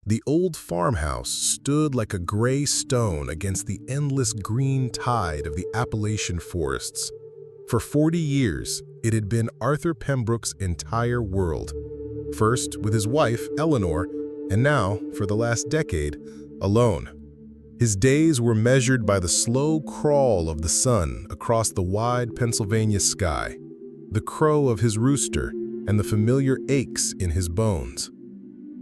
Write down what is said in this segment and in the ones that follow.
The old farmhouse stood like a gray stone against the endless green tide of the Appalachian forests. For 40 years, it had been Arthur Pembroke's entire world. First with his wife, Eleanor, and now, for the last decade, alone. His days were measured by the slow crawl of the sun across the wide Pennsylvania sky, the crow of his rooster, and the familiar aches in his bones.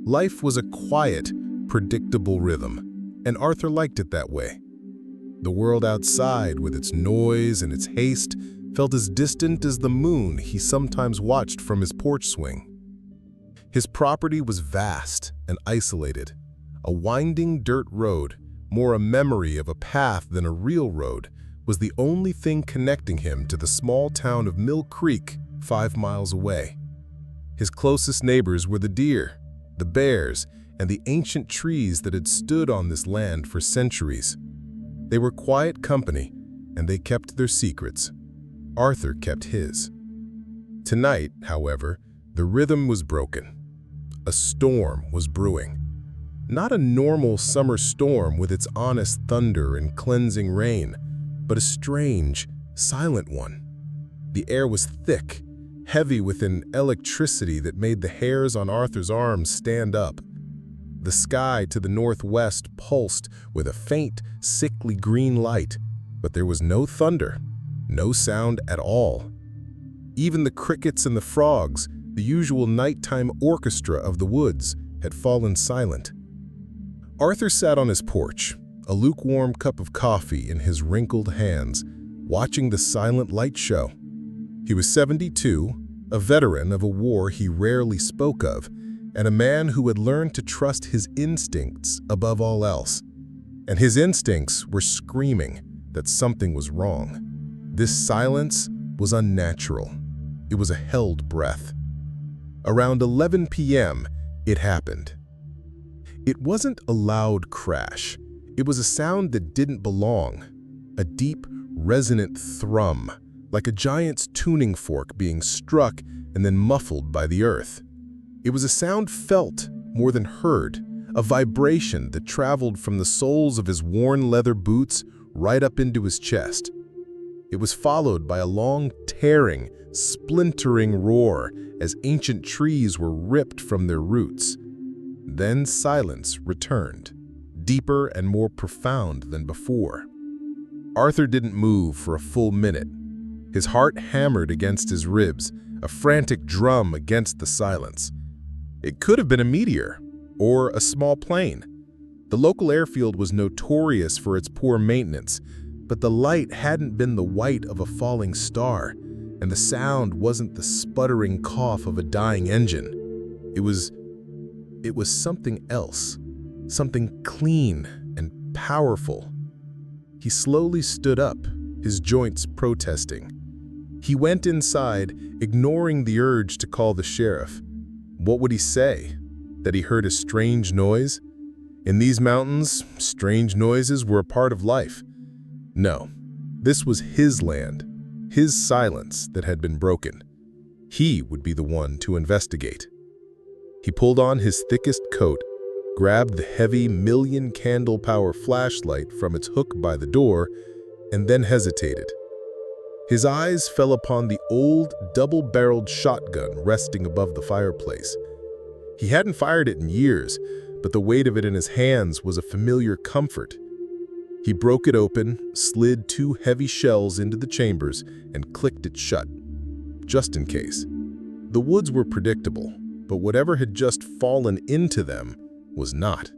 Life was a quiet, predictable rhythm, and Arthur liked it that way. The world outside, with its noise and its haste, felt as distant as the moon he sometimes watched from his porch swing. His property was vast and isolated, a winding dirt road, more a memory of a path than a real road, was the only thing connecting him to the small town of Mill Creek, 5 miles away. His closest neighbors were the deer, the bears, and the ancient trees that had stood on this land for centuries. They were quiet company, and they kept their secrets. Arthur kept his. Tonight, however, the rhythm was broken. A storm was brewing. Not a normal summer storm with its honest thunder and cleansing rain, but a strange, silent one. The air was thick, heavy with an electricity that made the hairs on Arthur's arms stand up. The sky to the northwest pulsed with a faint, sickly green light, but there was no thunder, no sound at all. Even the crickets and the frogs, the usual nighttime orchestra of the woods, had fallen silent. Arthur sat on his porch, a lukewarm cup of coffee in his wrinkled hands, watching the silent light show. He was 72, a veteran of a war he rarely spoke of, and a man who had learned to trust his instincts above all else. And his instincts were screaming that something was wrong. This silence was unnatural. It was a held breath. Around 11 p.m., it happened. It wasn't a loud crash. It was a sound that didn't belong, a deep, resonant thrum, like a giant's tuning fork being struck and then muffled by the earth. It was a sound felt more than heard, a vibration that traveled from the soles of his worn leather boots right up into his chest. It was followed by a long, tearing, splintering roar as ancient trees were ripped from their roots. Then silence returned, deeper and more profound than before. Arthur didn't move for a full minute. His heart hammered against his ribs, a frantic drum against the silence. It could have been a meteor or a small plane. The local airfield was notorious for its poor maintenance, but the light hadn't been the white of a falling star, and the sound wasn't the sputtering cough of a dying engine. It was something else, something clean and powerful. He slowly stood up, his joints protesting. He went inside, ignoring the urge to call the sheriff. What would he say? That he heard a strange noise? In these mountains, strange noises were a part of life. No, this was his land, his silence that had been broken. He would be the one to investigate. He pulled on his thickest coat, grabbed the heavy million-candle-power flashlight from its hook by the door, and then hesitated. His eyes fell upon the old, double-barreled shotgun resting above the fireplace. He hadn't fired it in years, but the weight of it in his hands was a familiar comfort. He broke it open, slid 2 heavy shells into the chambers, and clicked it shut, just in case. The woods were predictable, but whatever had just fallen into them was not.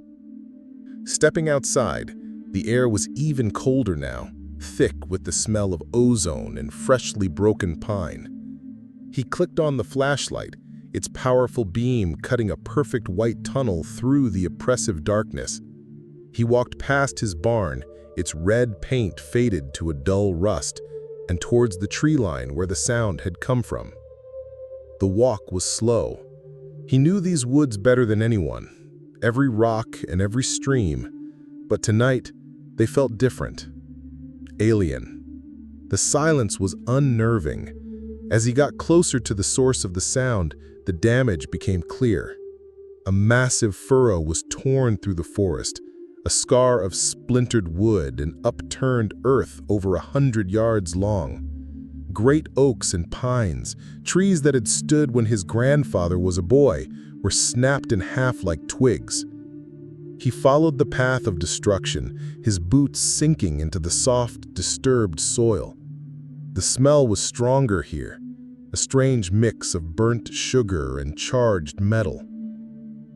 Stepping outside, the air was even colder now, thick with the smell of ozone and freshly broken pine. He clicked on the flashlight, its powerful beam cutting a perfect white tunnel through the oppressive darkness. He walked past his barn, its red paint faded to a dull rust, and towards the tree line where the sound had come from. The walk was slow. He knew these woods better than anyone, every rock and every stream, but tonight they felt different, alien. The silence was unnerving. As he got closer to the source of the sound, the damage became clear. A massive furrow was torn through the forest, a scar of splintered wood and upturned earth over 100 yards long. Great oaks and pines, trees that had stood when his grandfather was a boy, were snapped in half like twigs. He followed the path of destruction, his boots sinking into the soft, disturbed soil. The smell was stronger here, a strange mix of burnt sugar and charged metal.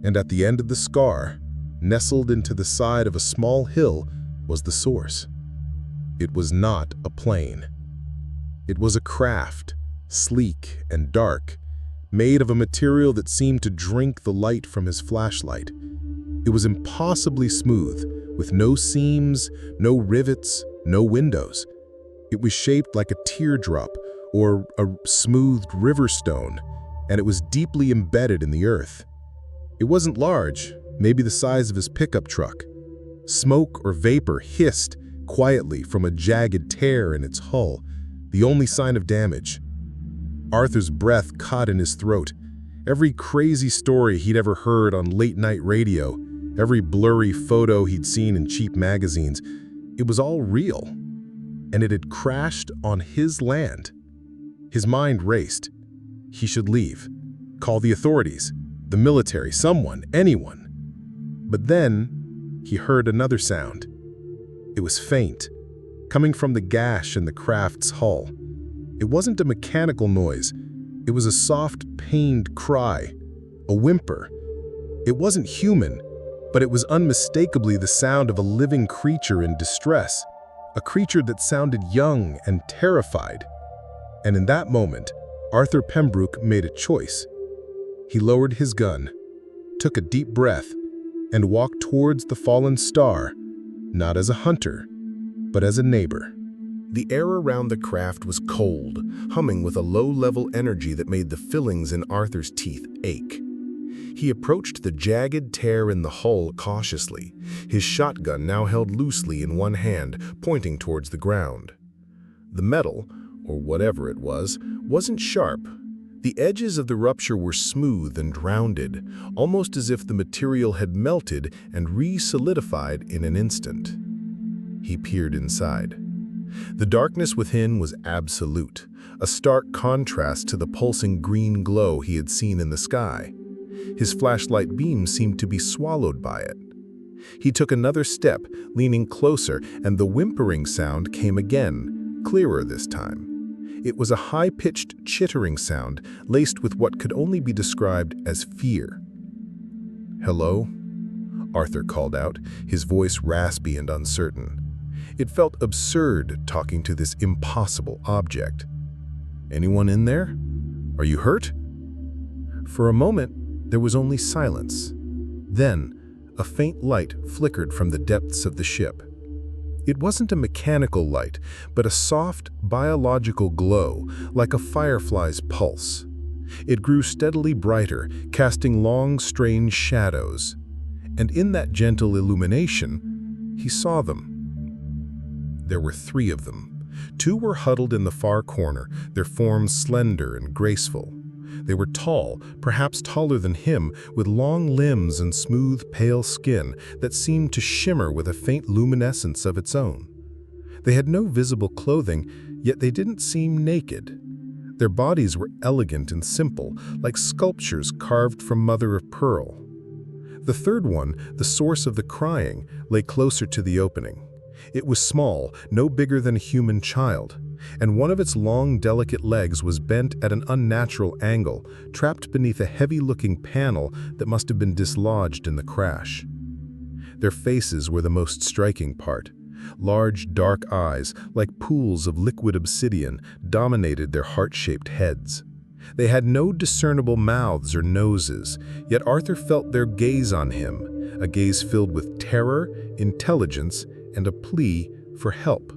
And at the end of the scar, nestled into the side of a small hill, was the source. It was not a plane. It was a craft, sleek and dark, made of a material that seemed to drink the light from his flashlight. It was impossibly smooth, with no seams, no rivets, no windows. It was shaped like a teardrop or a smoothed river stone, and it was deeply embedded in the earth. It wasn't large, maybe the size of his pickup truck. Smoke or vapor hissed quietly from a jagged tear in its hull, the only sign of damage. Arthur's breath caught in his throat. Every crazy story he'd ever heard on late-night radio, every blurry photo he'd seen in cheap magazines, it was all real. And it had crashed on his land. His mind raced. He should leave. Call the authorities, the military, someone, anyone. But then he heard another sound. It was faint, coming from the gash in the craft's hull. It wasn't a mechanical noise. It was a soft, pained cry, a whimper. It wasn't human, but it was unmistakably the sound of a living creature in distress, a creature that sounded young and terrified. And in that moment, Arthur Pembroke made a choice. He lowered his gun, took a deep breath, and walked towards the fallen star, not as a hunter, but as a neighbor. The air around the craft was cold, humming with a low-level energy that made the fillings in Arthur's teeth ache. He approached the jagged tear in the hull cautiously, his shotgun now held loosely in one hand, pointing towards the ground. The metal, or whatever it was, wasn't sharp. The edges of the rupture were smooth and rounded, almost as if the material had melted and re-solidified in an instant. He peered inside. The darkness within was absolute, a stark contrast to the pulsing green glow he had seen in the sky. His flashlight beam seemed to be swallowed by it. He took another step, leaning closer, and the whimpering sound came again, clearer this time. It was a high-pitched chittering sound, laced with what could only be described as fear. "Hello?" Arthur called out, his voice raspy and uncertain. It felt absurd talking to this impossible object. "Anyone in there? Are you hurt?" For a moment, there was only silence. Then, a faint light flickered from the depths of the ship. It wasn't a mechanical light, but a soft, biological glow, like a firefly's pulse. It grew steadily brighter, casting long, strange shadows. And in that gentle illumination, he saw them. There were 3 of them. 2 were huddled in the far corner, their forms slender and graceful. They were tall, perhaps taller than him, with long limbs and smooth, pale skin that seemed to shimmer with a faint luminescence of its own. They had no visible clothing, yet they didn't seem naked. Their bodies were elegant and simple, like sculptures carved from mother of pearl. The third one, the source of the crying, lay closer to the opening. It was small, no bigger than a human child, and one of its long, delicate legs was bent at an unnatural angle, trapped beneath a heavy-looking panel that must have been dislodged in the crash. Their faces were the most striking part. Large, dark eyes, like pools of liquid obsidian, dominated their heart-shaped heads. They had no discernible mouths or noses, yet Arthur felt their gaze on him, a gaze filled with terror, intelligence, and a plea for help.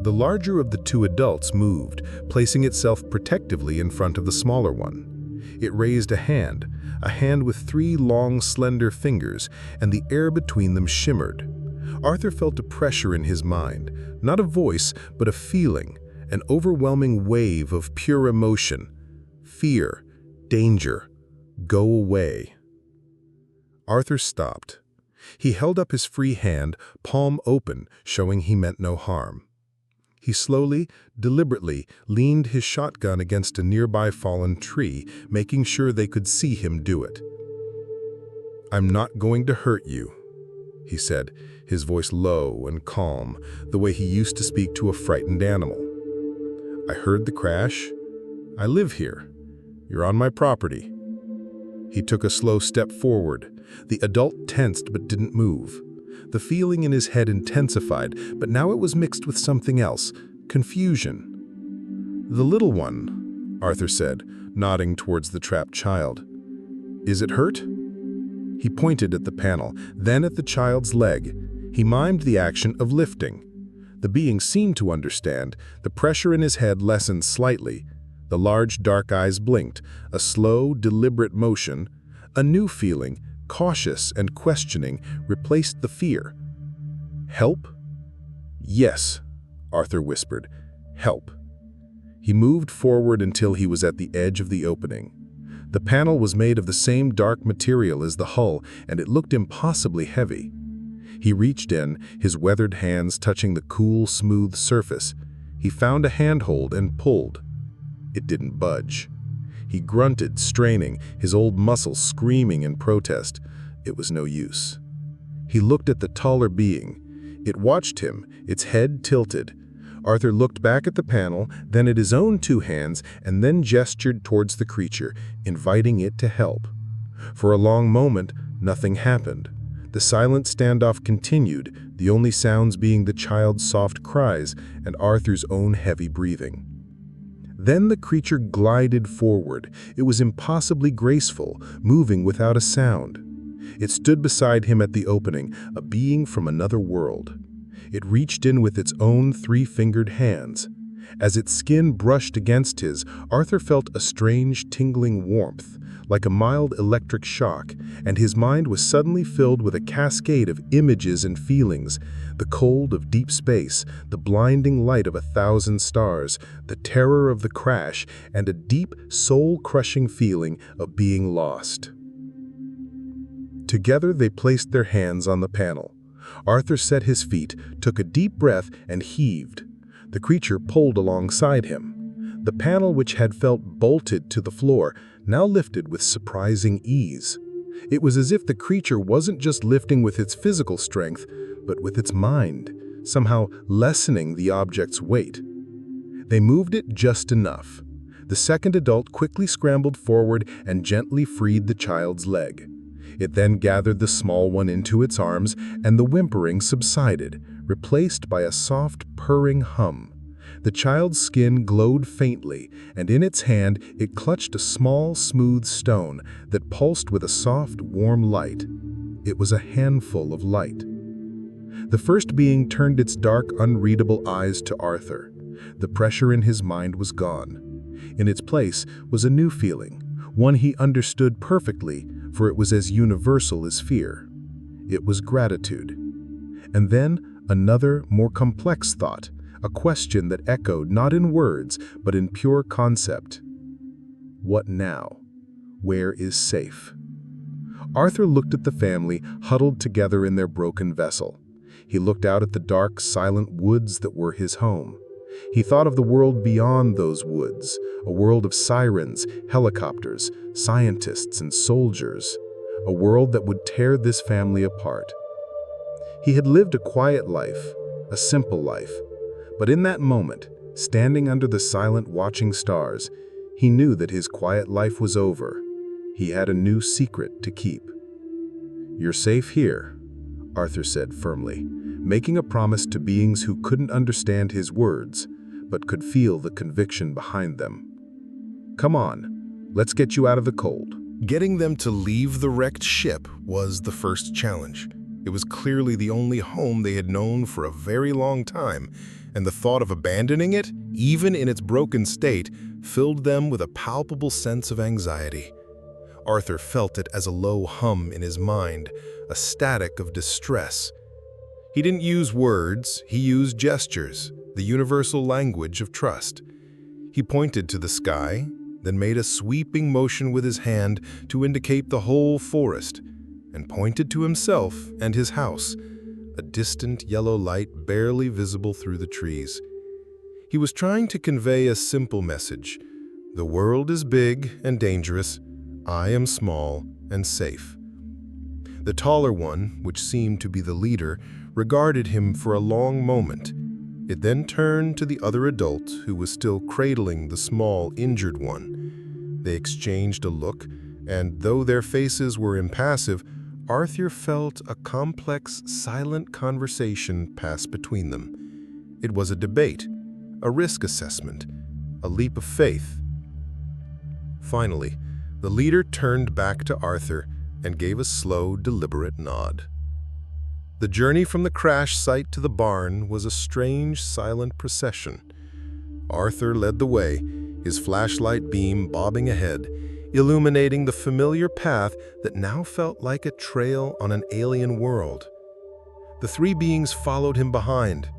The larger of the 2 adults moved, placing itself protectively in front of the smaller one. It raised a hand with 3 long, slender fingers, and the air between them shimmered. Arthur felt a pressure in his mind, not a voice, but a feeling, an overwhelming wave of pure emotion, fear, danger, Go away. Arthur stopped. He held up his free hand, palm open, showing he meant no harm. He slowly, deliberately leaned his shotgun against a nearby fallen tree, making sure they could see him do it. "I'm not going to hurt you," he said, his voice low and calm, the way he used to speak to a frightened animal. "I heard the crash. I live here. You're on my property." He took a slow step forward. The adult tensed but didn't move. The feeling in his head intensified, but now it was mixed with something else, confusion. "The little one," Arthur said, nodding towards the trapped child. "Is it hurt?" He pointed at the panel, then at the child's leg. He mimed the action of lifting. The being seemed to understand. The pressure in his head lessened slightly. The large dark eyes blinked, a slow, deliberate motion. A new feeling, cautious and questioning, replaced the fear. "Help?" "Yes," Arthur whispered. "Help." He moved forward until he was at the edge of the opening. The panel was made of the same dark material as the hull, and it looked impossibly heavy. He reached in, his weathered hands touching the cool, smooth surface. He found a handhold and pulled. It didn't budge. He grunted, straining, his old muscles screaming in protest. It was no use. He looked at the taller being. It watched him, its head tilted. Arthur looked back at the panel, then at his own two hands, and then gestured towards the creature, inviting it to help. For a long moment, nothing happened. The silent standoff continued, the only sounds being the child's soft cries and Arthur's own heavy breathing. Then the creature glided forward. It was impossibly graceful, moving without a sound. It stood beside him at the opening, a being from another world. It reached in with its own three-fingered hands. As its skin brushed against his, Arthur felt a strange tingling warmth, like a mild electric shock, and his mind was suddenly filled with a cascade of images and feelings: the cold of deep space, the blinding light of 1,000 stars, the terror of the crash, and a deep, soul-crushing feeling of being lost. Together they placed their hands on the panel. Arthur set his feet, took a deep breath, and heaved. The creature pulled alongside him. The panel, which had felt bolted to the floor, now lifted with surprising ease. It was as if the creature wasn't just lifting with its physical strength, but with its mind, somehow lessening the object's weight. They moved it just enough. The second adult quickly scrambled forward and gently freed the child's leg. It then gathered the small one into its arms, and the whimpering subsided, replaced by a soft, purring hum. The child's skin glowed faintly, and in its hand it clutched a small, smooth stone that pulsed with a soft, warm light. It was a handful of light. The first being turned its dark, unreadable eyes to Arthur. The pressure in his mind was gone. In its place was a new feeling, one he understood perfectly, for it was as universal as fear. It was gratitude. And then another, more complex thought, a question that echoed not in words, but in pure concept. What now? Where is safe? Arthur looked at the family huddled together in their broken vessel. He looked out at the dark, silent woods that were his home. He thought of the world beyond those woods, a world of sirens, helicopters, scientists, and soldiers, a world that would tear this family apart. He had lived a quiet life, a simple life, but in that moment, standing under the silent watching stars, he knew that his quiet life was over. He had a new secret to keep. "You're safe here," Arthur said firmly, making a promise to beings who couldn't understand his words, but could feel the conviction behind them. "Come on, let's get you out of the cold." Getting them to leave the wrecked ship was the first challenge. It was clearly the only home they had known for a very long time, and the thought of abandoning it, even in its broken state, filled them with a palpable sense of anxiety. Arthur felt it as a low hum in his mind, a static of distress. He didn't use words, he used gestures, the universal language of trust. He pointed to the sky, then made a sweeping motion with his hand to indicate the whole forest, and pointed to himself and his house, a distant yellow light barely visible through the trees. He was trying to convey a simple message: the world is big and dangerous, I am small and safe. The taller one, which seemed to be the leader, regarded him for a long moment. It then turned to the other adult, who was still cradling the small, injured one. They exchanged a look, and though their faces were impassive, Arthur felt a complex, silent conversation pass between them. It was a debate, a risk assessment, a leap of faith. Finally, the leader turned back to Arthur and gave a slow, deliberate nod. The journey from the crash site to the barn was a strange, silent procession. Arthur led the way, his flashlight beam bobbing ahead, illuminating the familiar path that now felt like a trail on an alien world. The three beings followed him behind.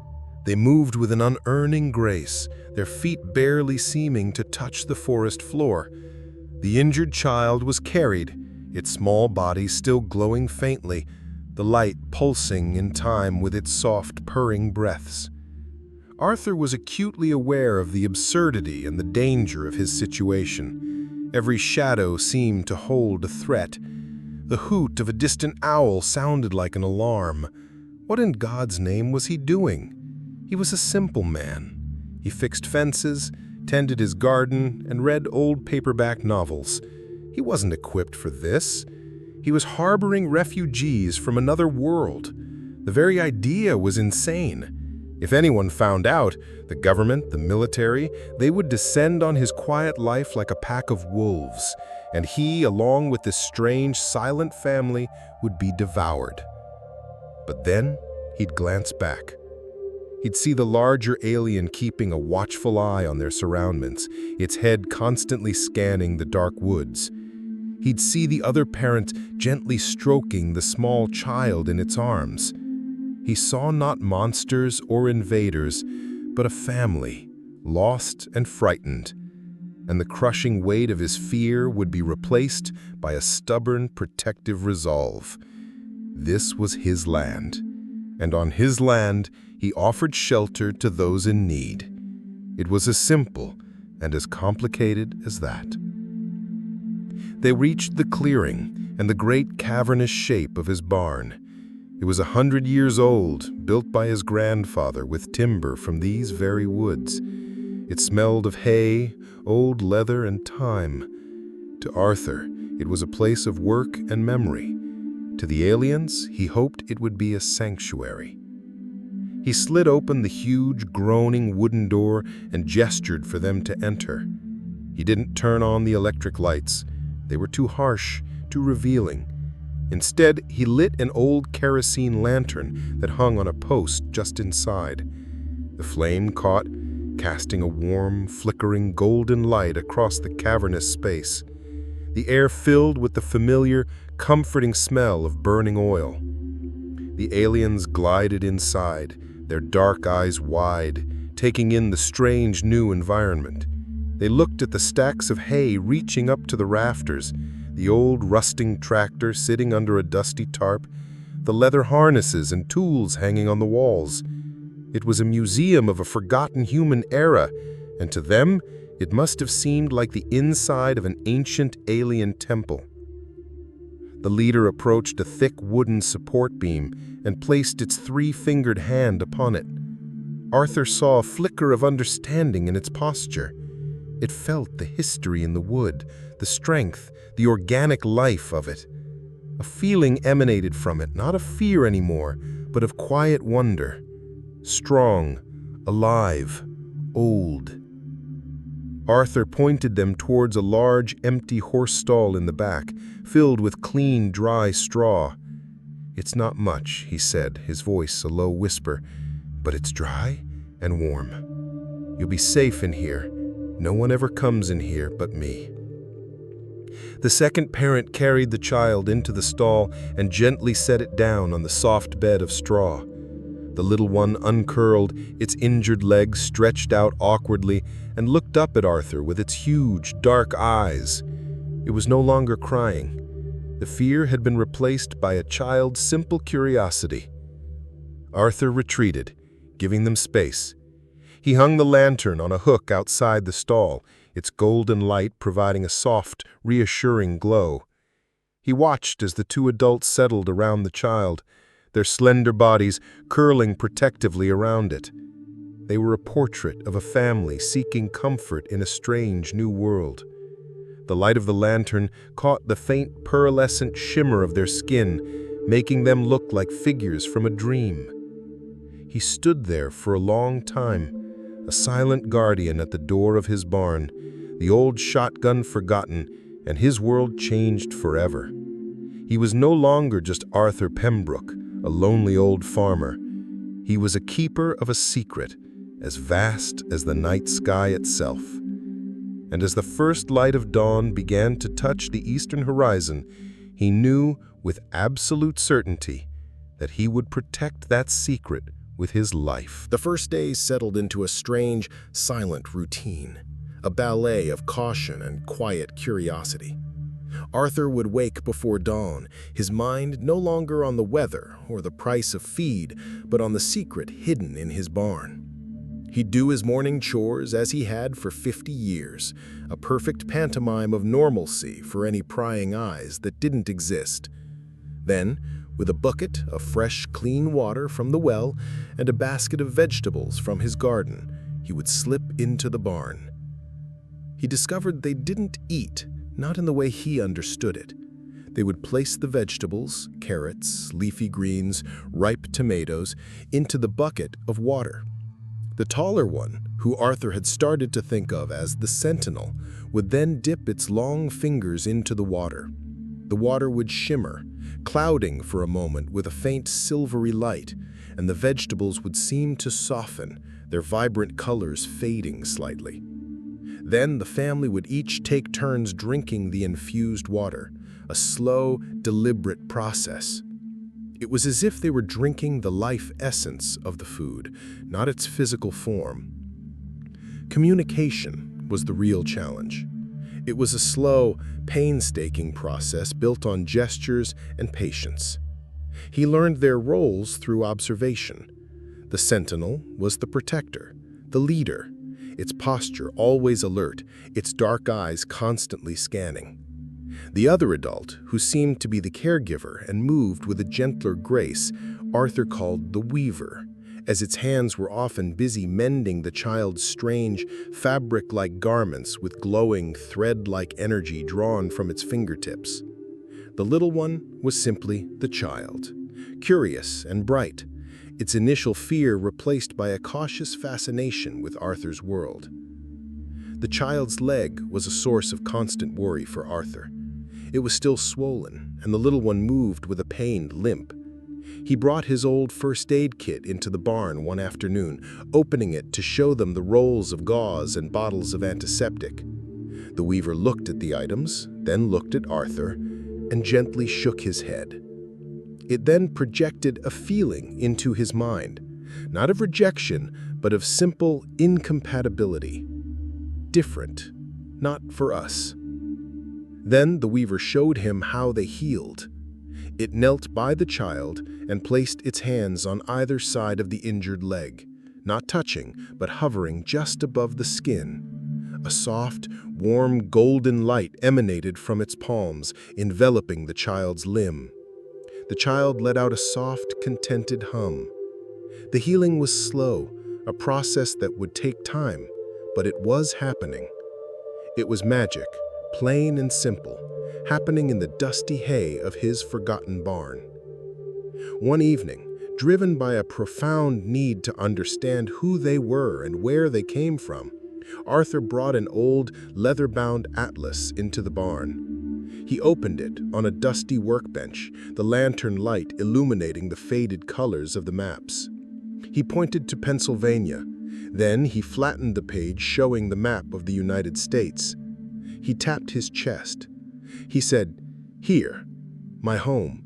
They moved with an unearning grace, their feet barely seeming to touch the forest floor. The injured child was carried, its small body still glowing faintly, the light pulsing in time with its soft, purring breaths. Arthur was acutely aware of the absurdity and the danger of his situation. Every shadow seemed to hold a threat. The hoot of a distant owl sounded like an alarm. What in God's name was he doing? He was a simple man. He fixed fences, tended his garden, and read old paperback novels. He wasn't equipped for this. He was harboring refugees from another world. The very idea was insane. If anyone found out, the government, the military, they would descend on his quiet life like a pack of wolves, and he, along with this strange, silent family, would be devoured. But then he'd glance back. He'd see the larger alien keeping a watchful eye on their surroundings, its head constantly scanning the dark woods. He'd see the other parent gently stroking the small child in its arms. He saw not monsters or invaders, but a family, lost and frightened. And the crushing weight of his fear would be replaced by a stubborn, protective resolve. This was his land, and on his land he offered shelter to those in need. It was as simple and as complicated as that. They reached the clearing and the great cavernous shape of his barn. It was 100 years old, built by his grandfather with timber from these very woods. It smelled of hay, old leather, and time. To Arthur, it was a place of work and memory. To the aliens, he hoped it would be a sanctuary. He slid open the huge, groaning wooden door and gestured for them to enter. He didn't turn on the electric lights. They were too harsh, too revealing. Instead, he lit an old kerosene lantern that hung on a post just inside. The flame caught, casting a warm, flickering golden light across the cavernous space. The air filled with the familiar, comforting smell of burning oil. The aliens glided inside, their dark eyes wide, taking in the strange new environment. They looked at the stacks of hay reaching up to the rafters, the old rusting tractor sitting under a dusty tarp, the leather harnesses and tools hanging on the walls. It was a museum of a forgotten human era, and to them, it must have seemed like the inside of an ancient alien temple. The leader approached a thick wooden support beam and placed its three-fingered hand upon it. Arthur saw a flicker of understanding in its posture. It felt the history in the wood, the strength, the organic life of it. A feeling emanated from it, not of fear anymore, but of quiet wonder. Strong, alive, old. Arthur pointed them towards a large, empty horse stall in the back, filled with clean, dry straw. "It's not much," he said, his voice a low whisper, "but it's dry and warm. You'll be safe in here. No one ever comes in here but me." The second parent carried the child into the stall and gently set it down on the soft bed of straw. The little one uncurled, its injured legs stretched out awkwardly, and looked up at Arthur with its huge, dark eyes. It was no longer crying. The fear had been replaced by a child's simple curiosity. Arthur retreated, giving them space. He hung the lantern on a hook outside the stall, its golden light providing a soft, reassuring glow. He watched as the two adults settled around the child, their slender bodies curling protectively around it. They were a portrait of a family seeking comfort in a strange new world. The light of the lantern caught the faint pearlescent shimmer of their skin, making them look like figures from a dream. He stood there for a long time, a silent guardian at the door of his barn, the old shotgun forgotten, and his world changed forever. He was no longer just Arthur Pembroke, a lonely old farmer. He was a keeper of a secret, as vast as the night sky itself. And as the first light of dawn began to touch the eastern horizon, he knew with absolute certainty that he would protect that secret with his life. The first days settled into a strange, silent routine, a ballet of caution and quiet curiosity. Arthur would wake before dawn, his mind no longer on the weather or the price of feed, but on the secret hidden in his barn. He'd do his morning chores as he had for 50 years, a perfect pantomime of normalcy for any prying eyes that didn't exist. Then, with a bucket of fresh, clean water from the well and a basket of vegetables from his garden, he would slip into the barn. He discovered they didn't eat, not in the way he understood it. They would place the vegetables, carrots, leafy greens, ripe tomatoes, into the bucket of water. The taller one, who Arthur had started to think of as the sentinel, would then dip its long fingers into the water. The water would shimmer, clouding for a moment with a faint silvery light, and the vegetables would seem to soften, their vibrant colors fading slightly. Then the family would each take turns drinking the infused water, a slow, deliberate process. It was as if they were drinking the life essence of the food, not its physical form. Communication was the real challenge. It was a slow, painstaking process built on gestures and patience. He learned their roles through observation. The sentinel was the protector, the leader, its posture always alert, its dark eyes constantly scanning. The other adult, who seemed to be the caregiver and moved with a gentler grace, Arthur called the weaver, as its hands were often busy mending the child's strange, fabric-like garments with glowing, thread-like energy drawn from its fingertips. The little one was simply the child, curious and bright, its initial fear replaced by a cautious fascination with Arthur's world. The child's leg was a source of constant worry for Arthur. It was still swollen, and the little one moved with a pained limp. He brought his old first aid kit into the barn one afternoon, opening it to show them the rolls of gauze and bottles of antiseptic. The weaver looked at the items, then looked at Arthur, and gently shook his head. It then projected a feeling into his mind, not of rejection, but of simple incompatibility. Different, not for us. Then the weaver showed him how they healed. It knelt by the child and placed its hands on either side of the injured leg, not touching, but hovering just above the skin. A soft, warm, golden light emanated from its palms, enveloping the child's limb. The child let out a soft, contented hum. The healing was slow, a process that would take time, but it was happening. It was magic, plain and simple, happening in the dusty hay of his forgotten barn. One evening, driven by a profound need to understand who they were and where they came from, Arthur brought an old, leather-bound atlas into the barn. He opened it on a dusty workbench, the lantern light illuminating the faded colors of the maps. He pointed to Pennsylvania. Then he flattened the page showing the map of the United States. He tapped his chest. He said, "Here, my home."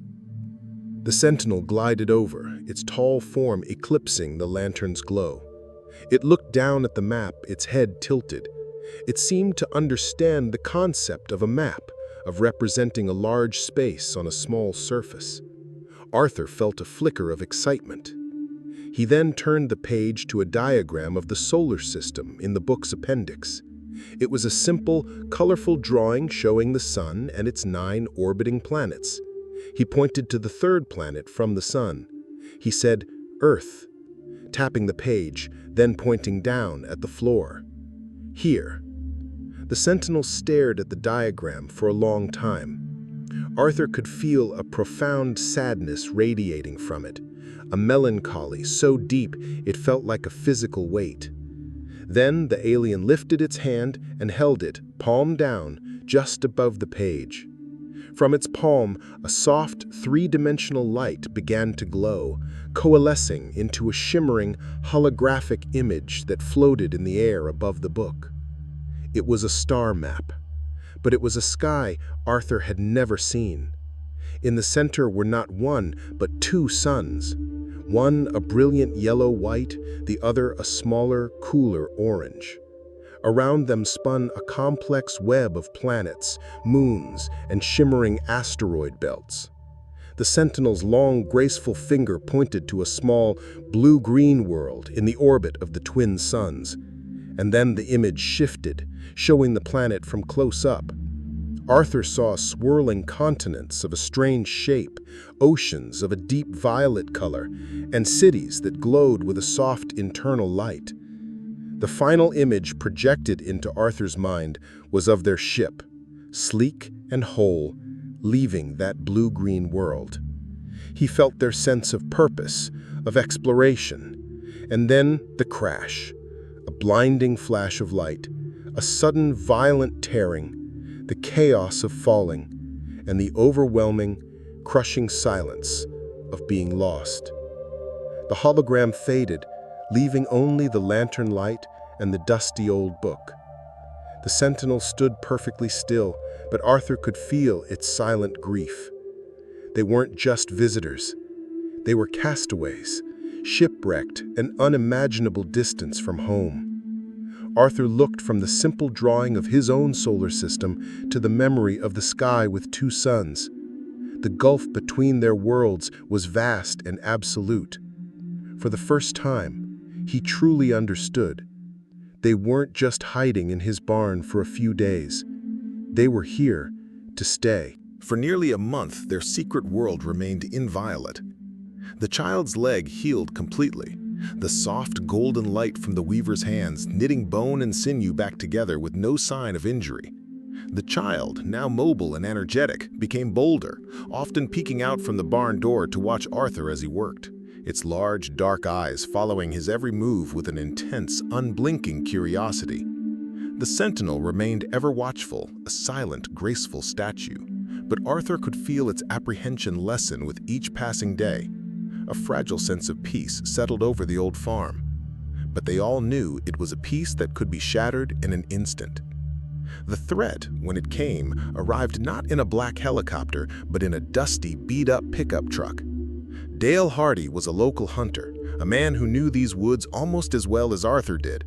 The sentinel glided over, its tall form eclipsing the lantern's glow. It looked down at the map, its head tilted. It seemed to understand the concept of a map, of representing a large space on a small surface. Arthur felt a flicker of excitement. He then turned the page to a diagram of the solar system in the book's appendix. It was a simple, colorful drawing showing the sun and its 9 orbiting planets. He pointed to the third planet from the sun. He said, "Earth," tapping the page, then pointing down at the floor. "Here." The sentinel stared at the diagram for a long time. Arthur could feel a profound sadness radiating from it, a melancholy so deep it felt like a physical weight. Then the alien lifted its hand and held it, palm down, just above the page. From its palm, a soft, three-dimensional light began to glow, coalescing into a shimmering, holographic image that floated in the air above the book. It was a star map, but it was a sky Arthur had never seen. In the center were not one, but 2 suns. One a brilliant yellow-white, the other a smaller, cooler orange. Around them spun a complex web of planets, moons, and shimmering asteroid belts. The sentinel's long, graceful finger pointed to a small, blue-green world in the orbit of the twin suns. And then the image shifted, showing the planet from close up. Arthur saw swirling continents of a strange shape, oceans of a deep violet color, and cities that glowed with a soft internal light. The final image projected into Arthur's mind was of their ship, sleek and whole, leaving that blue-green world. He felt their sense of purpose, of exploration, and then the crash. A blinding flash of light, a sudden violent tearing, the chaos of falling, and the overwhelming, crushing silence of being lost. The hologram faded, leaving only the lantern light and the dusty old book. The sentinel stood perfectly still, but Arthur could feel its silent grief. They weren't just visitors. They were castaways, shipwrecked an unimaginable distance from home. Arthur looked from the simple drawing of his own solar system to the memory of the sky with 2 suns. The gulf between their worlds was vast and absolute. For the first time, he truly understood. They weren't just hiding in his barn for a few days. They were here to stay. For nearly a month, their secret world remained inviolate. The child's leg healed completely, the soft golden light from the weaver's hands knitting bone and sinew back together with no sign of injury. The child, now mobile and energetic, became bolder, often peeking out from the barn door to watch Arthur as he worked, its large, dark eyes following his every move with an intense, unblinking curiosity. The sentinel remained ever watchful, a silent, graceful statue, but Arthur could feel its apprehension lessen with each passing day. A fragile sense of peace settled over the old farm, but they all knew it was a peace that could be shattered in an instant. The threat, when it came, arrived not in a black helicopter, but in a dusty, beat-up pickup truck. Dale Hardy was a local hunter, a man who knew these woods almost as well as Arthur did.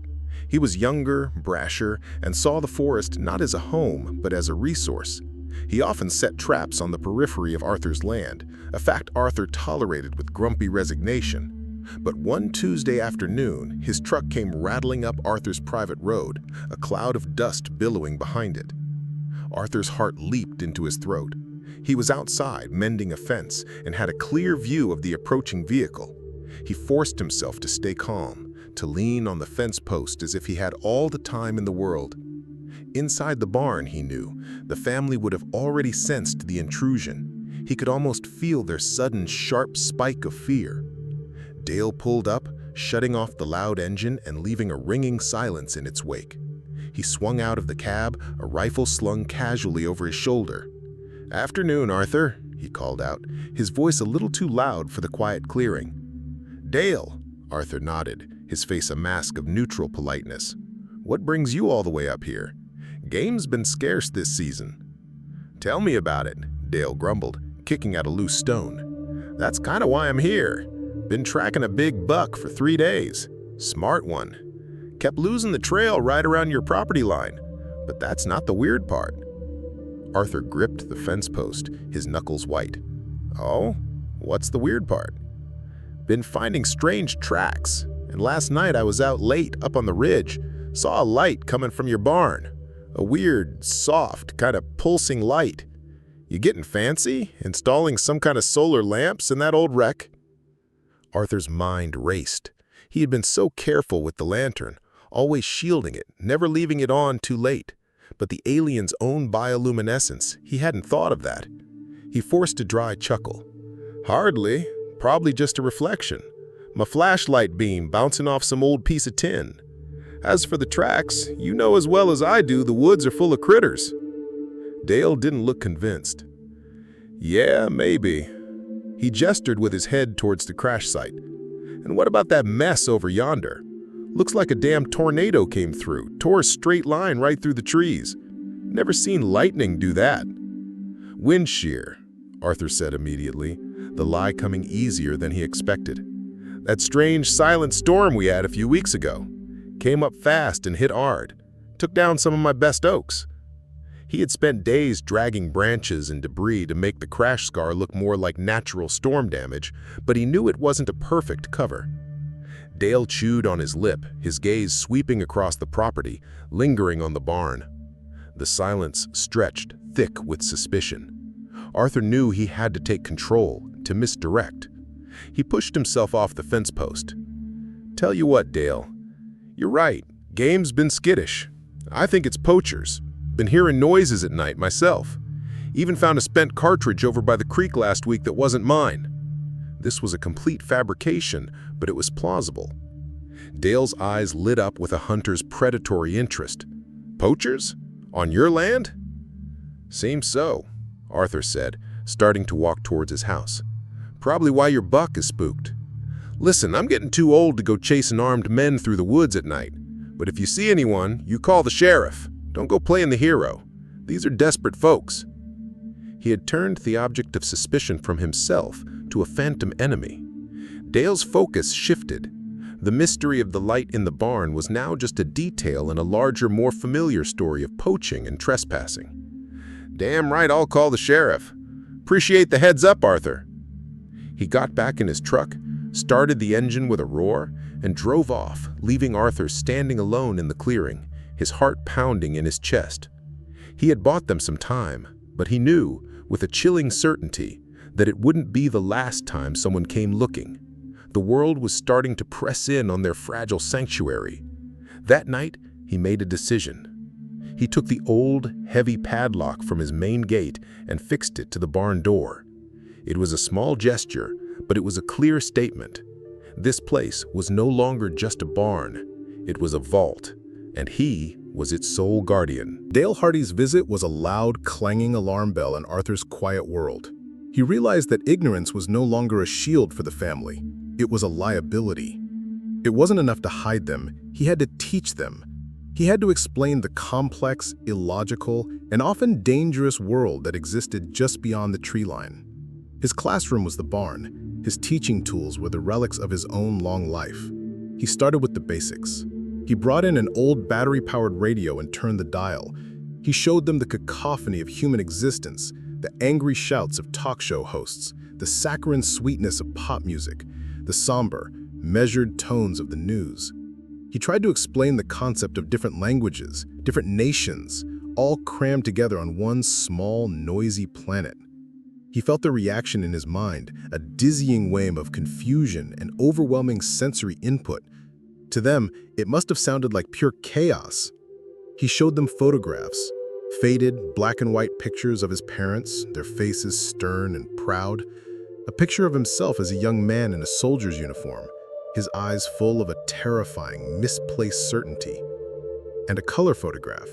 He was younger, brasher, and saw the forest not as a home, but as a resource. He often set traps on the periphery of Arthur's land, a fact Arthur tolerated with grumpy resignation. But one Tuesday afternoon, his truck came rattling up Arthur's private road, a cloud of dust billowing behind it. Arthur's heart leaped into his throat. He was outside, mending a fence, and had a clear view of the approaching vehicle. He forced himself to stay calm, to lean on the fence post as if he had all the time in the world. Inside the barn, he knew, the family would have already sensed the intrusion. He could almost feel their sudden, sharp spike of fear. Dale pulled up, shutting off the loud engine and leaving a ringing silence in its wake. He swung out of the cab, a rifle slung casually over his shoulder. "Afternoon, Arthur," he called out, his voice a little too loud for the quiet clearing. "Dale," Arthur nodded, his face a mask of neutral politeness. "What brings you all the way up here? Game's been scarce this season." "Tell me about it," Dale grumbled, kicking at a loose stone. That's kind of why I'm here. Been tracking a big buck for 3 days. Smart one. Kept losing the trail right around your property line. But that's not the weird part. Arthur gripped the fence post, his knuckles white. Oh? What's the weird part? Been finding strange tracks, and last night I was out late up on the ridge, saw a light coming from your barn. A weird, soft, kind of pulsing light. You getting fancy? Installing some kind of solar lamps in that old wreck? Arthur's mind raced. He had been so careful with the lantern, always shielding it, never leaving it on too late. But the alien's own bioluminescence, he hadn't thought of that. He forced a dry chuckle. Hardly. Probably just a reflection. My flashlight beam bouncing off some old piece of tin. As for the tracks, you know as well as I do the woods are full of critters. Dale didn't look convinced. Yeah, maybe. He gestured with his head towards the crash site. And what about that mess over yonder? Looks like a damn tornado came through, tore a straight line right through the trees. Never seen lightning do that. Wind shear, Arthur said immediately, the lie coming easier than he expected. That strange silent storm we had a few weeks ago. Came up fast and hit hard. Took down some of my best oaks. He had spent days dragging branches and debris to make the crash scar look more like natural storm damage, but he knew it wasn't a perfect cover. Dale chewed on his lip, his gaze sweeping across the property, lingering on the barn. The silence stretched, thick with suspicion. Arthur knew he had to take control, to misdirect. He pushed himself off the fence post. Tell you what, Dale. You're right. Game's been skittish. I think it's poachers. Been hearing noises at night myself. Even found a spent cartridge over by the creek last week that wasn't mine. This was a complete fabrication, but it was plausible. Dale's eyes lit up with a hunter's predatory interest. Poachers? On your land? Seems so, Arthur said, starting to walk towards his house. Probably why your buck is spooked. Listen, I'm getting too old to go chasing armed men through the woods at night. But if you see anyone, you call the sheriff. Don't go playing the hero. These are desperate folks. He had turned the object of suspicion from himself to a phantom enemy. Dale's focus shifted. The mystery of the light in the barn was now just a detail in a larger, more familiar story of poaching and trespassing. Damn right, I'll call the sheriff. Appreciate the heads up, Arthur. He got back in his truck, started the engine with a roar, and drove off, leaving Arthur standing alone in the clearing, his heart pounding in his chest. He had bought them some time, but he knew, with a chilling certainty, that it wouldn't be the last time someone came looking. The world was starting to press in on their fragile sanctuary. That night, he made a decision. He took the old, heavy padlock from his main gate and fixed it to the barn door. It was a small gesture, but it was a clear statement. This place was no longer just a barn. It was a vault, and he was its sole guardian. Dale Hardy's visit was a loud, clanging alarm bell in Arthur's quiet world. He realized that ignorance was no longer a shield for the family. It was a liability. It wasn't enough to hide them. He had to teach them. He had to explain the complex, illogical, and often dangerous world that existed just beyond the tree line. His classroom was the barn. His teaching tools were the relics of his own long life. He started with the basics. He brought in an old battery-powered radio and turned the dial. He showed them the cacophony of human existence, the angry shouts of talk show hosts, the saccharine sweetness of pop music, the somber, measured tones of the news. He tried to explain the concept of different languages, different nations, all crammed together on one small, noisy planet. He felt the reaction in his mind, a dizzying wave of confusion and overwhelming sensory input. To them, it must have sounded like pure chaos. He showed them photographs, faded, black and white pictures of his parents, their faces stern and proud, a picture of himself as a young man in a soldier's uniform, his eyes full of a terrifying, misplaced certainty, and a color photograph,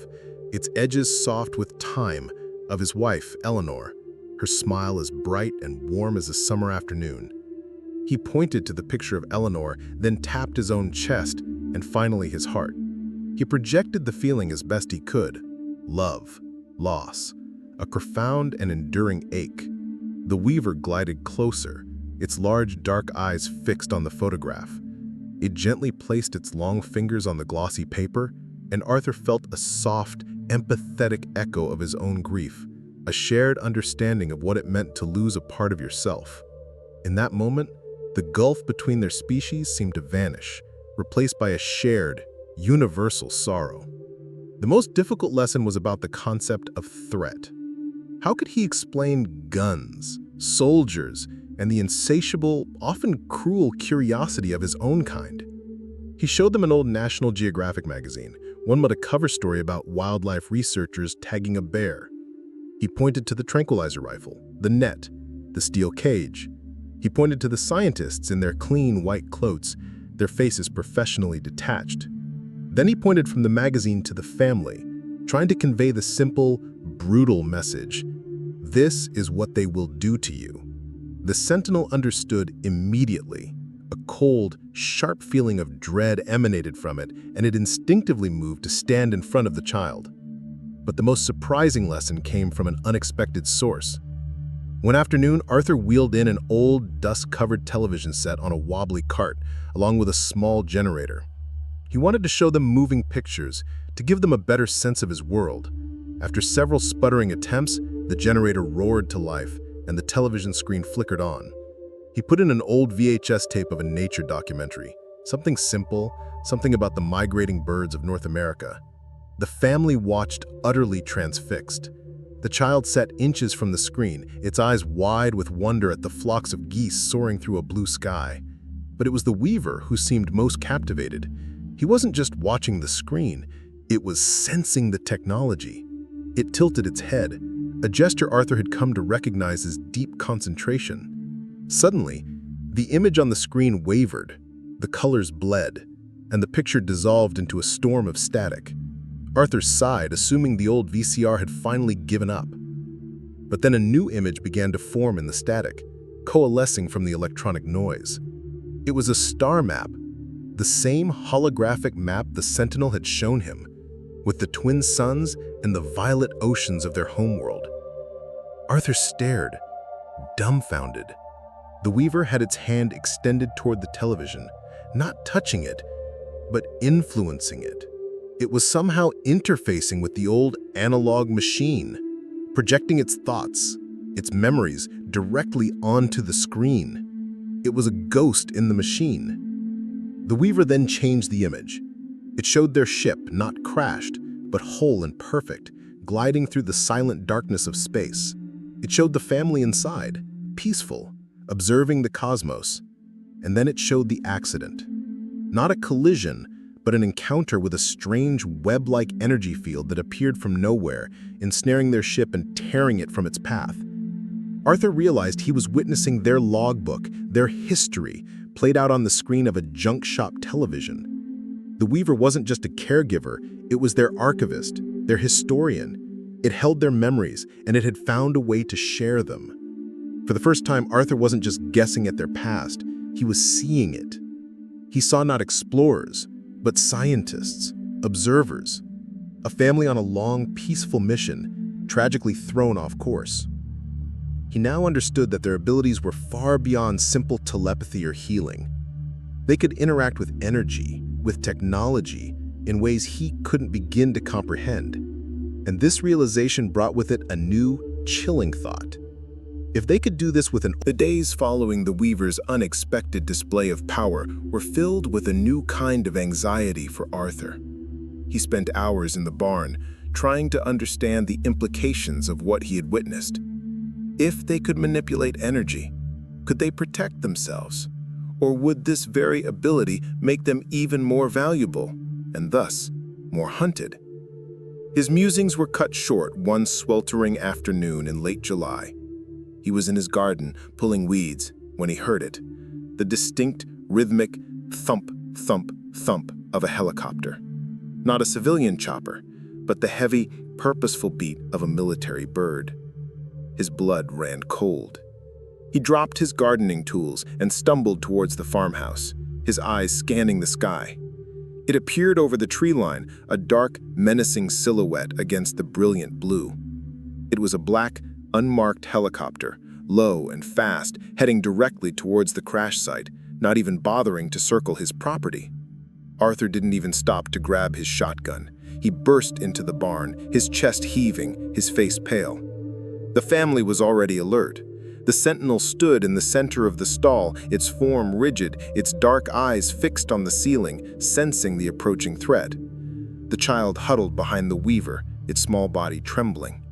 its edges soft with time, of his wife, Eleanor, her smile as bright and warm as a summer afternoon. He pointed to the picture of Eleanor, then tapped his own chest, and finally his heart. He projected the feeling as best he could. Love, loss, a profound and enduring ache. The weaver glided closer, its large dark eyes fixed on the photograph. It gently placed its long fingers on the glossy paper, and Arthur felt a soft, empathetic echo of his own grief, a shared understanding of what it meant to lose a part of yourself. In that moment, the gulf between their species seemed to vanish, replaced by a shared, universal sorrow. The most difficult lesson was about the concept of threat. How could he explain guns, soldiers, and the insatiable, often cruel curiosity of his own kind? He showed them an old National Geographic magazine, one with a cover story about wildlife researchers tagging a bear. He pointed to the tranquilizer rifle, the net, the steel cage. He pointed to the scientists in their clean white clothes, their faces professionally detached. Then he pointed from the magazine to the family, trying to convey the simple, brutal message: this is what they will do to you. The sentinel understood immediately. A cold, sharp feeling of dread emanated from it, and it instinctively moved to stand in front of the child. But the most surprising lesson came from an unexpected source. One afternoon, Arthur wheeled in an old, dust-covered television set on a wobbly cart, along with a small generator. He wanted to show them moving pictures, to give them a better sense of his world. After several sputtering attempts, the generator roared to life, and the television screen flickered on. He put in an old VHS tape of a nature documentary, something simple, something about the migrating birds of North America. The family watched, utterly transfixed. The child sat inches from the screen, its eyes wide with wonder at the flocks of geese soaring through a blue sky. But it was the weaver who seemed most captivated. He wasn't just watching the screen, it was sensing the technology. It tilted its head, a gesture Arthur had come to recognize as deep concentration. Suddenly, the image on the screen wavered, the colors bled, and the picture dissolved into a storm of static. Arthur sighed, assuming the old VCR had finally given up. But then a new image began to form in the static, coalescing from the electronic noise. It was a star map, the same holographic map the Sentinel had shown him, with the twin suns and the violet oceans of their homeworld. Arthur stared, dumbfounded. The weaver had its hand extended toward the television, not touching it, but influencing it. It was somehow interfacing with the old analog machine, projecting its thoughts, its memories directly onto the screen. It was a ghost in the machine. The weaver then changed the image. It showed their ship, not crashed, but whole and perfect, gliding through the silent darkness of space. It showed the family inside, peaceful, observing the cosmos. And then it showed the accident. Not a collision, but an encounter with a strange web-like energy field that appeared from nowhere, ensnaring their ship and tearing it from its path. Arthur realized he was witnessing their logbook, their history, played out on the screen of a junk shop television. The weaver wasn't just a caregiver, it was their archivist, their historian. It held their memories, and it had found a way to share them. For the first time, Arthur wasn't just guessing at their past, he was seeing it. He saw not explorers, but scientists, observers, a family on a long, peaceful mission, tragically thrown off course. He now understood that their abilities were far beyond simple telepathy or healing. They could interact with energy, with technology, in ways he couldn't begin to comprehend. And this realization brought with it a new, chilling thought. If they could do this The days following the weaver's unexpected display of power were filled with a new kind of anxiety for Arthur. He spent hours in the barn, trying to understand the implications of what he had witnessed. If they could manipulate energy, could they protect themselves? Or would this very ability make them even more valuable, and thus more hunted? His musings were cut short one sweltering afternoon in late July. He was in his garden, pulling weeds, when he heard it, the distinct, rhythmic thump, thump, thump of a helicopter. Not a civilian chopper, but the heavy, purposeful beat of a military bird. His blood ran cold. He dropped his gardening tools and stumbled towards the farmhouse, his eyes scanning the sky. It appeared over the tree line, a dark, menacing silhouette against the brilliant blue. It was a black, unmarked helicopter, low and fast, heading directly towards the crash site, not even bothering to circle his property. Arthur didn't even stop to grab his shotgun. He burst into the barn, his chest heaving, his face pale. The family was already alert. The sentinel stood in the center of the stall, its form rigid, its dark eyes fixed on the ceiling, sensing the approaching threat. The child huddled behind the weaver, its small body trembling.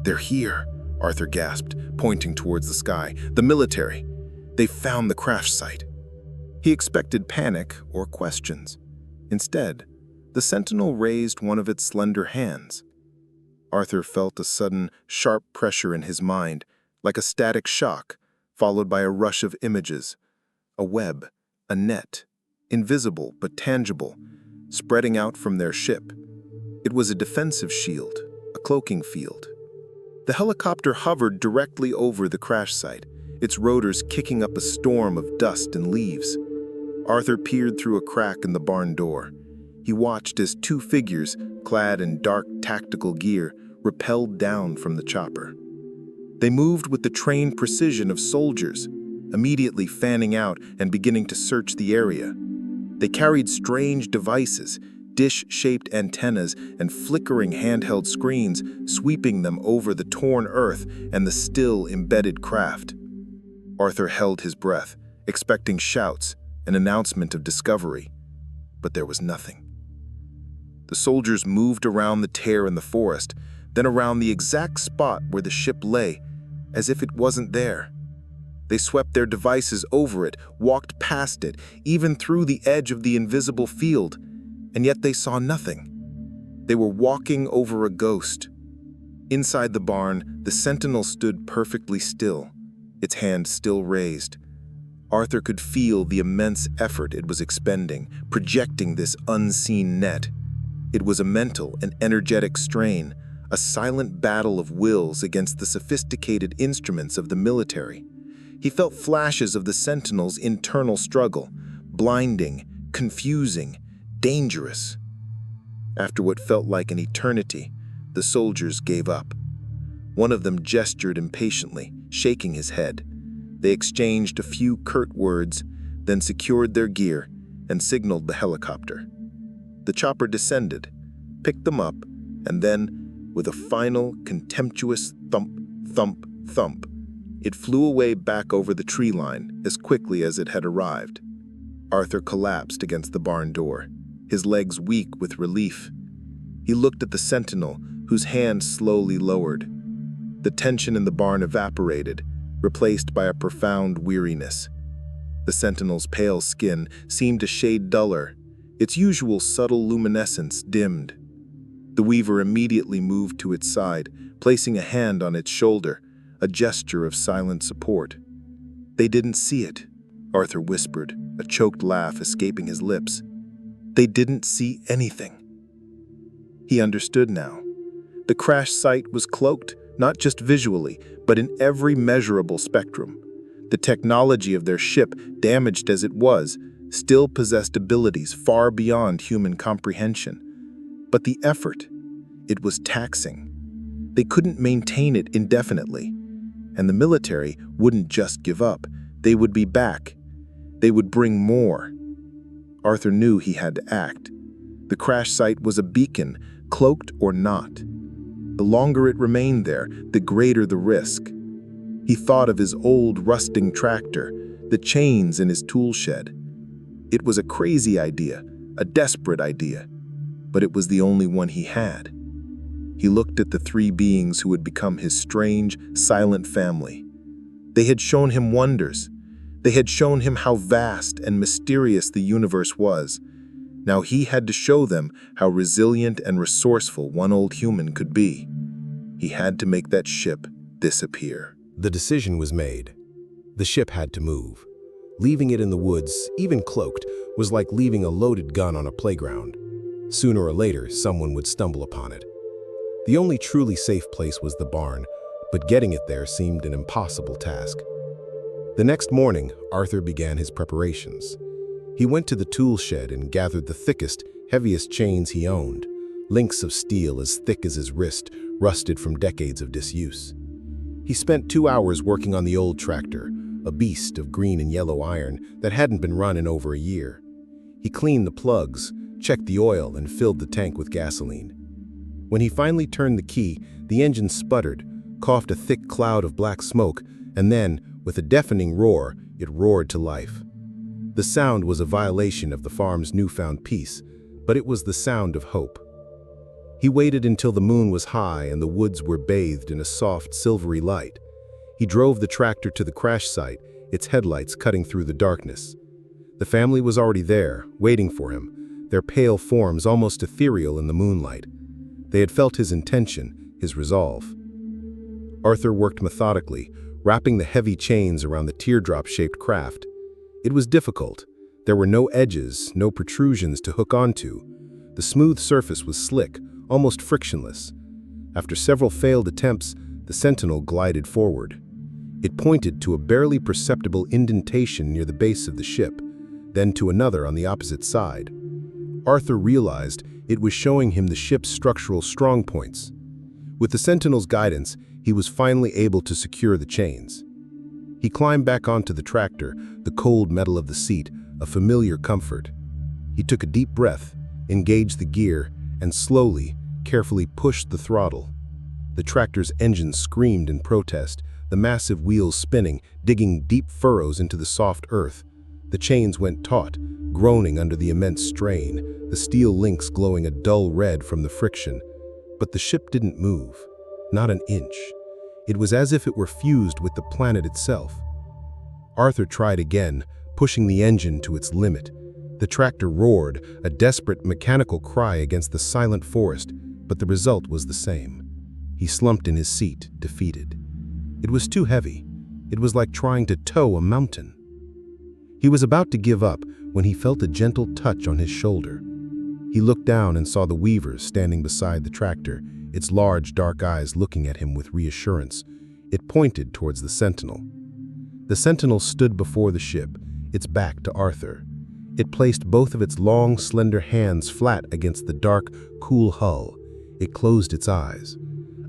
"They're here," Arthur gasped, pointing towards the sky. "The military. They found the crash site." He expected panic or questions. Instead, the sentinel raised one of its slender hands. Arthur felt a sudden, sharp pressure in his mind, like a static shock, followed by a rush of images. A web, a net, invisible but tangible, spreading out from their ship. It was a defensive shield, a cloaking field. The helicopter hovered directly over the crash site, its rotors kicking up a storm of dust and leaves. Arthur peered through a crack in the barn door. He watched as two figures, clad in dark tactical gear, rappelled down from the chopper. They moved with the trained precision of soldiers, immediately fanning out and beginning to search the area. They carried strange devices, dish-shaped antennas and flickering handheld screens, sweeping them over the torn earth and the still embedded craft. Arthur held his breath, expecting shouts, an announcement of discovery, but there was nothing. The soldiers moved around the tear in the forest, then around the exact spot where the ship lay, as if it wasn't there. They swept their devices over it, walked past it, even through the edge of the invisible field, and yet they saw nothing. They were walking over a ghost. Inside the barn, the sentinel stood perfectly still, its hand still raised. Arthur could feel the immense effort it was expending, projecting this unseen net. It was a mental and energetic strain, a silent battle of wills against the sophisticated instruments of the military. He felt flashes of the sentinel's internal struggle, blinding, confusing, dangerous. After what felt like an eternity, the soldiers gave up. One of them gestured impatiently, shaking his head. They exchanged a few curt words, then secured their gear and signaled the helicopter. The chopper descended, picked them up, and then, with a final, contemptuous thump, thump, thump, it flew away back over the tree line as quickly as it had arrived. Arthur collapsed against the barn door, his legs weak with relief. He looked at the sentinel, whose hand slowly lowered. The tension in the barn evaporated, replaced by a profound weariness. The sentinel's pale skin seemed a shade duller, its usual subtle luminescence dimmed. The weaver immediately moved to its side, placing a hand on its shoulder, a gesture of silent support. "They didn't see it," Arthur whispered, a choked laugh escaping his lips. "They didn't see anything." He understood now. The crash site was cloaked, not just visually, but in every measurable spectrum. The technology of their ship, damaged as it was, still possessed abilities far beyond human comprehension. But the effort, it was taxing. They couldn't maintain it indefinitely. And the military wouldn't just give up. They would be back. They would bring more. Arthur knew he had to act. The crash site was a beacon, cloaked or not. The longer it remained there, the greater the risk. He thought of his old rusting tractor, the chains in his tool shed. It was a crazy idea, a desperate idea, but it was the only one he had. He looked at the three beings who had become his strange, silent family. They had shown him wonders. They had shown him how vast and mysterious the universe was. Now he had to show them how resilient and resourceful one old human could be. He had to make that ship disappear. The decision was made. The ship had to move. Leaving it in the woods, even cloaked, was like leaving a loaded gun on a playground. Sooner or later, someone would stumble upon it. The only truly safe place was the barn, but getting it there seemed an impossible task. The next morning, Arthur began his preparations. He went to the tool shed and gathered the thickest, heaviest chains he owned, links of steel as thick as his wrist, rusted from decades of disuse. He spent 2 hours working on the old tractor, a beast of green and yellow iron that hadn't been run in over a year. He cleaned the plugs, checked the oil, and filled the tank with gasoline. When he finally turned the key, the engine sputtered, coughed a thick cloud of black smoke, and then, with a deafening roar, it roared to life. The sound was a violation of the farm's newfound peace, but it was the sound of hope. He waited until the moon was high and the woods were bathed in a soft, silvery light. He drove the tractor to the crash site, its headlights cutting through the darkness. The family was already there, waiting for him, their pale forms almost ethereal in the moonlight. They had felt his intention, his resolve. Arthur worked methodically, wrapping the heavy chains around the teardrop-shaped craft. It was difficult. There were no edges, no protrusions to hook onto. The smooth surface was slick, almost frictionless. After several failed attempts, the Sentinel glided forward. It pointed to a barely perceptible indentation near the base of the ship, then to another on the opposite side. Arthur realized it was showing him the ship's structural strong points. With the Sentinel's guidance, he was finally able to secure the chains. He climbed back onto the tractor, the cold metal of the seat, a familiar comfort. He took a deep breath, engaged the gear, and slowly, carefully pushed the throttle. The tractor's engine screamed in protest, the massive wheels spinning, digging deep furrows into the soft earth. The chains went taut, groaning under the immense strain, the steel links glowing a dull red from the friction. But the ship didn't move, not an inch. It was as if it were fused with the planet itself. Arthur tried again, pushing the engine to its limit. The tractor roared, a desperate mechanical cry against the silent forest, but the result was the same. He slumped in his seat, defeated. It was too heavy. It was like trying to tow a mountain. He was about to give up when he felt a gentle touch on his shoulder. He looked down and saw the weavers standing beside the tractor, its large dark eyes looking at him with reassurance. It pointed towards the Sentinel. The Sentinel stood before the ship, its back to Arthur. It placed both of its long, slender hands flat against the dark, cool hull. It closed its eyes.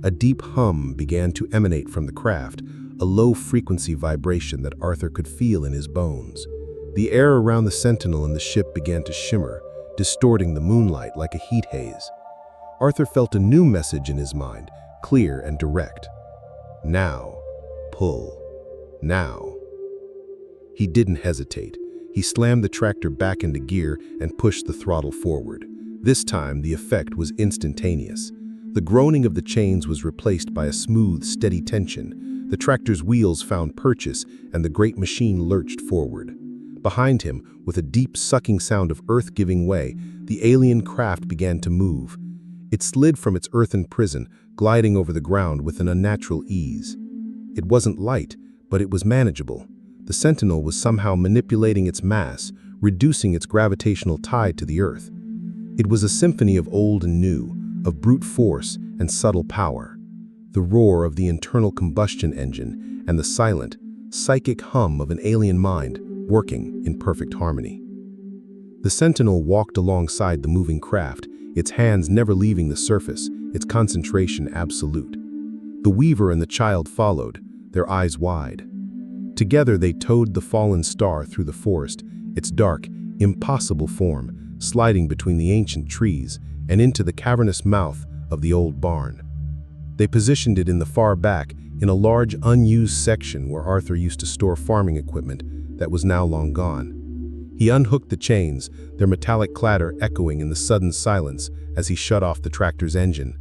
A deep hum began to emanate from the craft, a low-frequency vibration that Arthur could feel in his bones. The air around the Sentinel and the ship began to shimmer, distorting the moonlight like a heat haze. Arthur felt a new message in his mind, clear and direct. Now, pull. Now. He didn't hesitate. He slammed the tractor back into gear and pushed the throttle forward. This time, the effect was instantaneous. The groaning of the chains was replaced by a smooth, steady tension. The tractor's wheels found purchase, and the great machine lurched forward. Behind him, with a deep sucking sound of earth giving way, the alien craft began to move. It slid from its earthen prison, gliding over the ground with an unnatural ease. It wasn't light, but it was manageable. The Sentinel was somehow manipulating its mass, reducing its gravitational tie to the earth. It was a symphony of old and new, of brute force and subtle power. The roar of the internal combustion engine and the silent, psychic hum of an alien mind working in perfect harmony. The Sentinel walked alongside the moving craft, its hands never leaving the surface, its concentration absolute. The Weaver and the child followed, their eyes wide. Together they towed the fallen star through the forest, its dark, impossible form sliding between the ancient trees and into the cavernous mouth of the old barn. They positioned it in the far back, in a large unused section where Arthur used to store farming equipment that was now long gone. He unhooked the chains, their metallic clatter echoing in the sudden silence as he shut off the tractor's engine.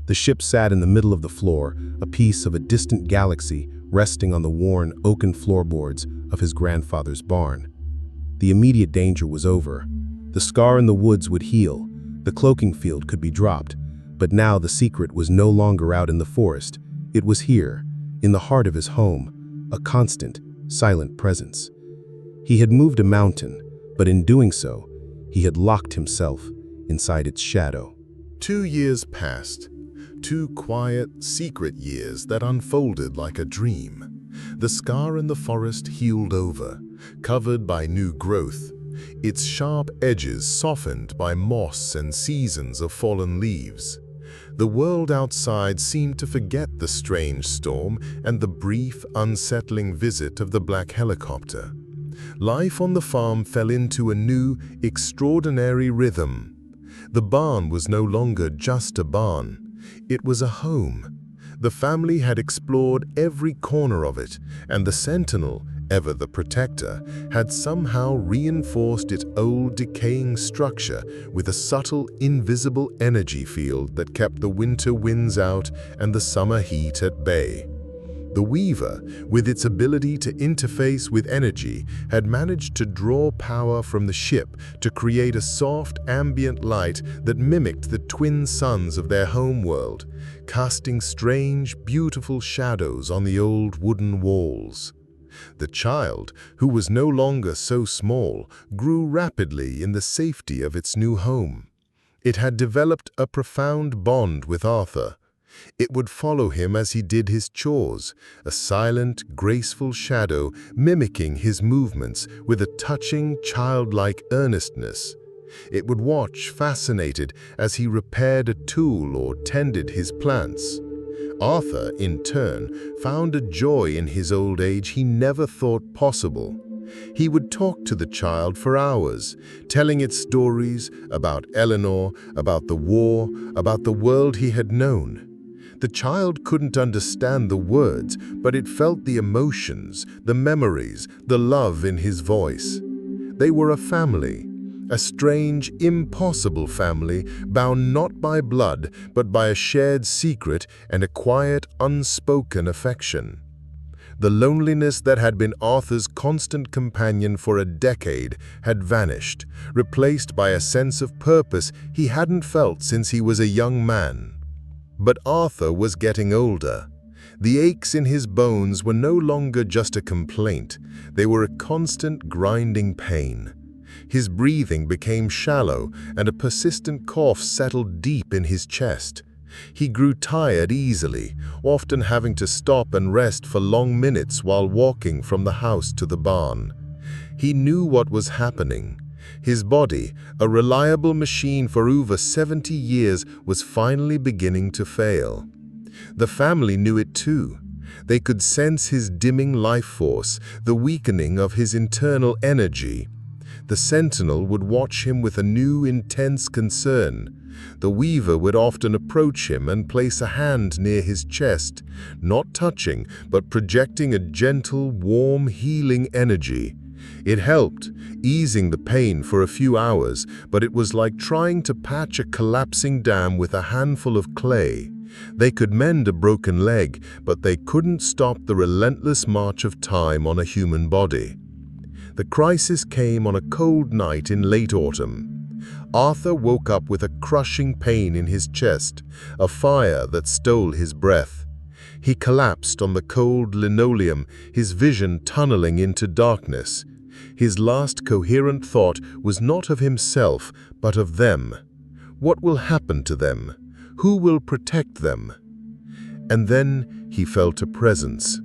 The ship sat in the middle of the floor, a piece of a distant galaxy resting on the worn oaken floorboards of his grandfather's barn. The immediate danger was over. The scar in the woods would heal, the cloaking field could be dropped, but now the secret was no longer out in the forest. It was here, in the heart of his home, a constant, silent presence. He had moved a mountain, but in doing so, he had locked himself inside its shadow. 2 years passed. 2 quiet, secret years that unfolded like a dream. The scar in the forest healed over, covered by new growth, its sharp edges softened by moss and seasons of fallen leaves. The world outside seemed to forget the strange storm and the brief, unsettling visit of the black helicopter. Life on the farm fell into a new, extraordinary rhythm. The barn was no longer just a barn. It was a home. The family had explored every corner of it, and the sentinel, ever the protector, had somehow reinforced its old decaying structure with a subtle, invisible energy field that kept the winter winds out and the summer heat at bay. The Weaver, with its ability to interface with energy, had managed to draw power from the ship to create a soft, ambient light that mimicked the twin suns of their homeworld, casting strange, beautiful shadows on the old wooden walls. The child, who was no longer so small, grew rapidly in the safety of its new home. It had developed a profound bond with Arthur. It would follow him as he did his chores, a silent, graceful shadow mimicking his movements with a touching, childlike earnestness. It would watch, fascinated, as he repaired a tool or tended his plants. Arthur, in turn, found a joy in his old age he never thought possible. He would talk to the child for hours, telling it stories about Eleanor, about the war, about the world he had known. The child couldn't understand the words, but it felt the emotions, the memories, the love in his voice. They were a family, a strange, impossible family, bound not by blood, but by a shared secret and a quiet, unspoken affection. The loneliness that had been Arthur's constant companion for a decade had vanished, replaced by a sense of purpose he hadn't felt since he was a young man. But Arthur was getting older. The aches in his bones were no longer just a complaint, they were a constant grinding pain. His breathing became shallow, and a persistent cough settled deep in his chest. He grew tired easily, often having to stop and rest for long minutes while walking from the house to the barn. He knew what was happening. His body, a reliable machine for over 70 years, was finally beginning to fail. The family knew it too. They could sense his dimming life force, the weakening of his internal energy. The sentinel would watch him with a new, intense concern. The Weaver would often approach him and place a hand near his chest, not touching, but projecting a gentle, warm, healing energy. It helped, easing the pain for a few hours, but it was like trying to patch a collapsing dam with a handful of clay. They could mend a broken leg, but they couldn't stop the relentless march of time on a human body. The crisis came on a cold night in late autumn. Arthur woke up with a crushing pain in his chest, a fire that stole his breath. He collapsed on the cold linoleum, his vision tunneling into darkness. His last coherent thought was not of himself, but of them. What will happen to them? Who will protect them? And then he felt a presence.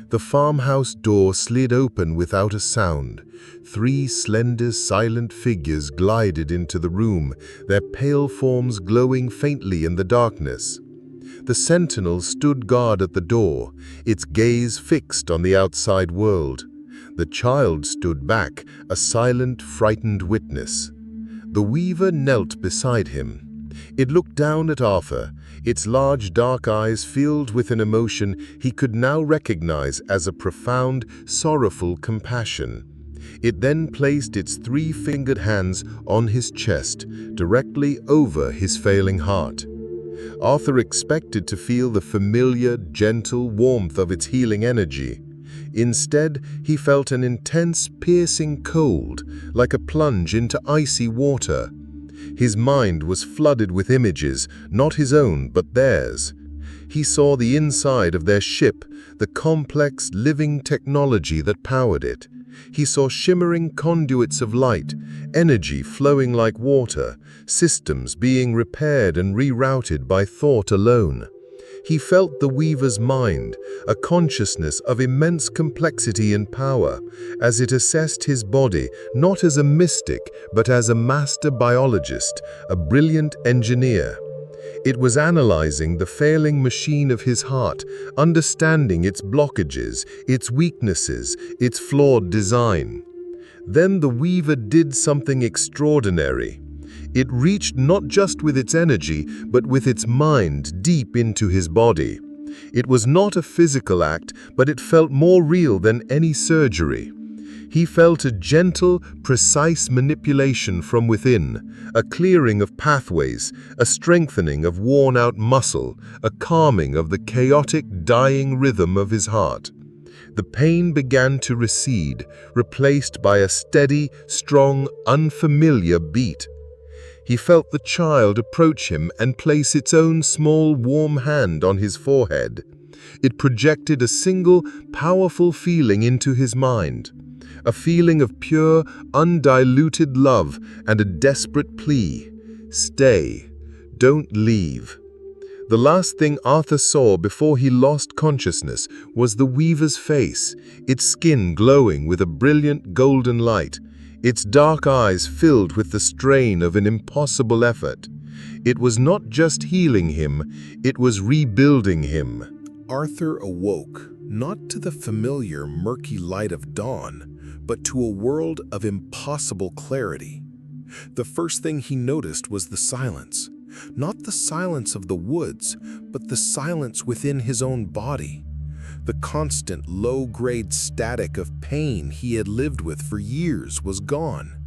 The farmhouse door slid open without a sound. 3 slender, silent figures glided into the room, their pale forms glowing faintly in the darkness. The sentinel stood guard at the door, its gaze fixed on the outside world. The child stood back, a silent, frightened witness. The Weaver knelt beside him. It looked down at Arthur, its large dark eyes filled with an emotion he could now recognize as a profound, sorrowful compassion. It then placed its 3-fingered hands on his chest, directly over his failing heart. Arthur expected to feel the familiar, gentle warmth of its healing energy. Instead, he felt an intense, piercing cold, like a plunge into icy water. His mind was flooded with images, not his own, but theirs. He saw the inside of their ship, the complex, living technology that powered it. He saw shimmering conduits of light, energy flowing like water, systems being repaired and rerouted by thought alone. He felt the Weaver's mind, a consciousness of immense complexity and power, as it assessed his body not as a mystic, but as a master biologist, a brilliant engineer. It was analyzing the failing machine of his heart, understanding its blockages, its weaknesses, its flawed design. Then the weaver did something extraordinary. It reached not just with its energy, but with its mind deep into his body. It was not a physical act, but it felt more real than any surgery. He felt a gentle, precise manipulation from within, a clearing of pathways, a strengthening of worn-out muscle, a calming of the chaotic, dying rhythm of his heart. The pain began to recede, replaced by a steady, strong, unfamiliar beat. He felt the child approach him and place its own small, warm hand on his forehead. It projected a single, powerful feeling into his mind. A feeling of pure, undiluted love and a desperate plea. Stay. Don't leave. The last thing Arthur saw before he lost consciousness was the weaver's face, its skin glowing with a brilliant golden light, its dark eyes filled with the strain of an impossible effort. It was not just healing him, it was rebuilding him. Arthur awoke, not to the familiar murky light of dawn, but to a world of impossible clarity. The first thing he noticed was the silence. Not the silence of the woods, but the silence within his own body. The constant, low-grade static of pain he had lived with for years was gone.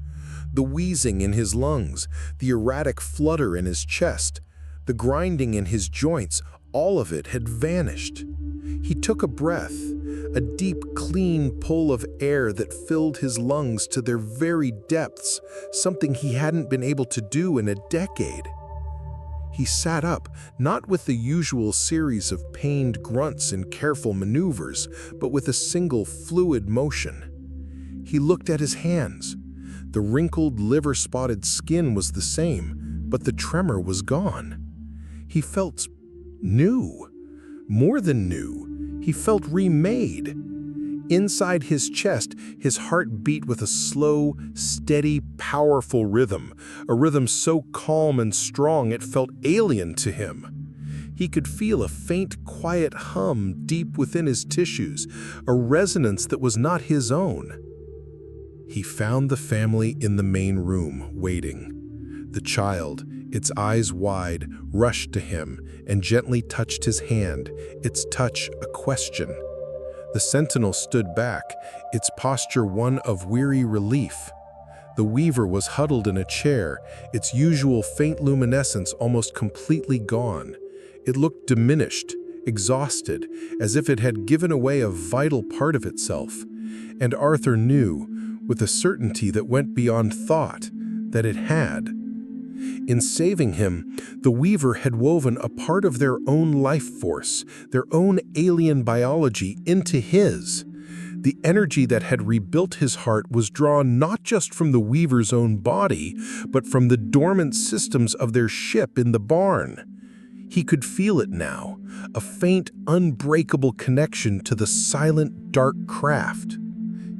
The wheezing in his lungs, the erratic flutter in his chest, the grinding in his joints, all of it had vanished. He took a breath, a deep, clean pull of air that filled his lungs to their very depths, something he hadn't been able to do in a decade. He sat up, not with the usual series of pained grunts and careful maneuvers, but with a single fluid motion. He looked at his hands. The wrinkled, liver-spotted skin was the same, but the tremor was gone. He felt new. More than new, he felt remade. Inside his chest, his heart beat with a slow, steady, powerful rhythm, a rhythm so calm and strong it felt alien to him. He could feel a faint, quiet hum deep within his tissues, a resonance that was not his own. He found the family in the main room, waiting. The child, its eyes wide, rushed to him and gently touched his hand, its touch a question. The sentinel stood back, its posture one of weary relief. The weaver was huddled in a chair, its usual faint luminescence almost completely gone. It looked diminished, exhausted, as if it had given away a vital part of itself. And Arthur knew, with a certainty that went beyond thought, that it had. In saving him, the weaver had woven a part of their own life force, their own alien biology into his. The energy that had rebuilt his heart was drawn not just from the weaver's own body, but from the dormant systems of their ship in the barn. He could feel it now, a faint, unbreakable connection to the silent, dark craft.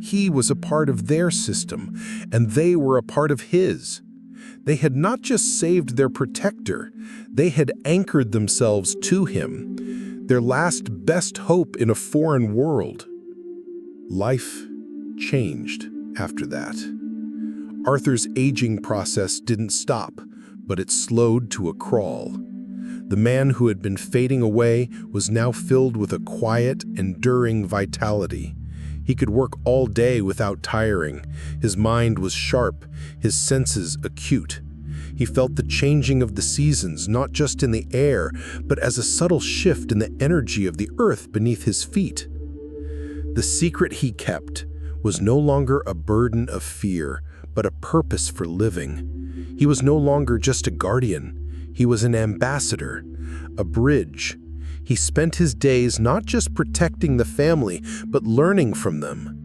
He was a part of their system, and they were a part of his. They had not just saved their protector, they had anchored themselves to him, their last best hope in a foreign world. Life changed after that. Arthur's aging process didn't stop, but it slowed to a crawl. The man who had been fading away was now filled with a quiet, enduring vitality. He could work all day without tiring. His mind was sharp, his senses acute. He felt the changing of the seasons, not just in the air, but as a subtle shift in the energy of the earth beneath his feet. The secret he kept was no longer a burden of fear, but a purpose for living. He was no longer just a guardian. He was an ambassador, a bridge. He spent his days not just protecting the family, but learning from them.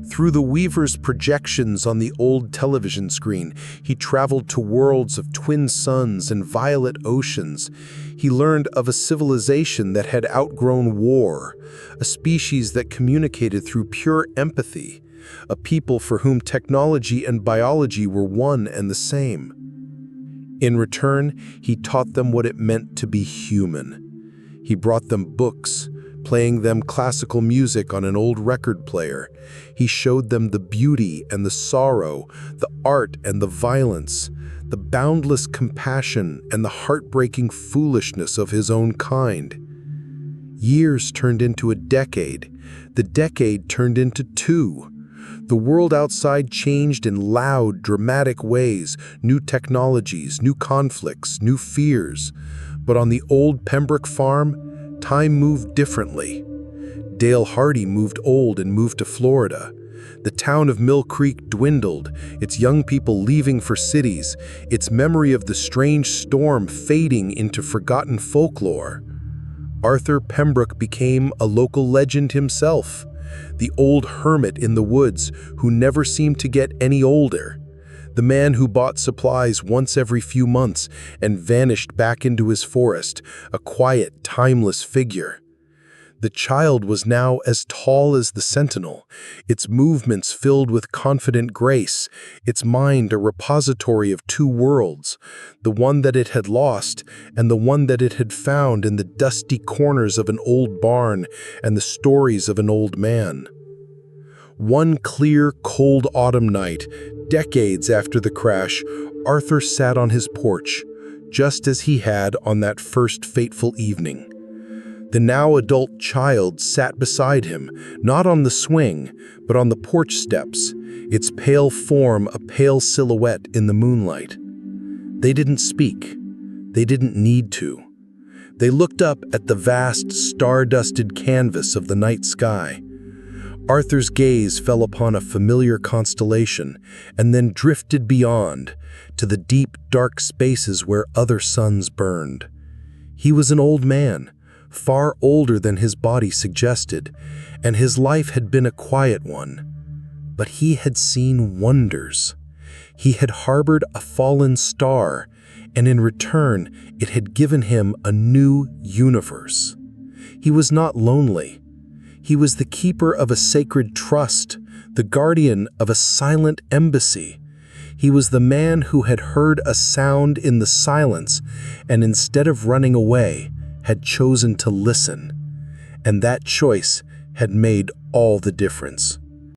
Through the weaver's projections on the old television screen, he traveled to worlds of twin suns and violet oceans. He learned of a civilization that had outgrown war, a species that communicated through pure empathy, a people for whom technology and biology were one and the same. In return, he taught them what it meant to be human. He brought them books, playing them classical music on an old record player. He showed them the beauty and the sorrow, the art and the violence, the boundless compassion and the heartbreaking foolishness of his own kind. Years turned into a decade. The decade turned into two. The world outside changed in loud, dramatic ways, new technologies, new conflicts, new fears. But on the old Pembroke farm, time moved differently. Dale Hardy moved old and moved to Florida. The town of Mill Creek dwindled, its young people leaving for cities, its memory of the strange storm fading into forgotten folklore. Arthur Pembroke became a local legend himself, the old hermit in the woods who never seemed to get any older, the man who bought supplies once every few months and vanished back into his forest, a quiet, timeless figure. The child was now as tall as the sentinel, its movements filled with confident grace, its mind a repository of two worlds, the one that it had lost and the one that it had found in the dusty corners of an old barn and the stories of an old man. One clear, cold autumn night, decades after the crash, Arthur sat on his porch, just as he had on that first fateful evening. The now adult child sat beside him, not on the swing, but on the porch steps, its pale form a pale silhouette in the moonlight. They didn't speak. They didn't need to. They looked up at the vast, star-dusted canvas of the night sky. Arthur's gaze fell upon a familiar constellation and then drifted beyond, to the deep, dark spaces where other suns burned. He was an old man, far older than his body suggested, and his life had been a quiet one. But he had seen wonders. He had harbored a fallen star, and in return, it had given him a new universe. He was not lonely. He was the keeper of a sacred trust, the guardian of a silent embassy. He was the man who had heard a sound in the silence, and instead of running away, had chosen to listen, and that choice had made all the difference.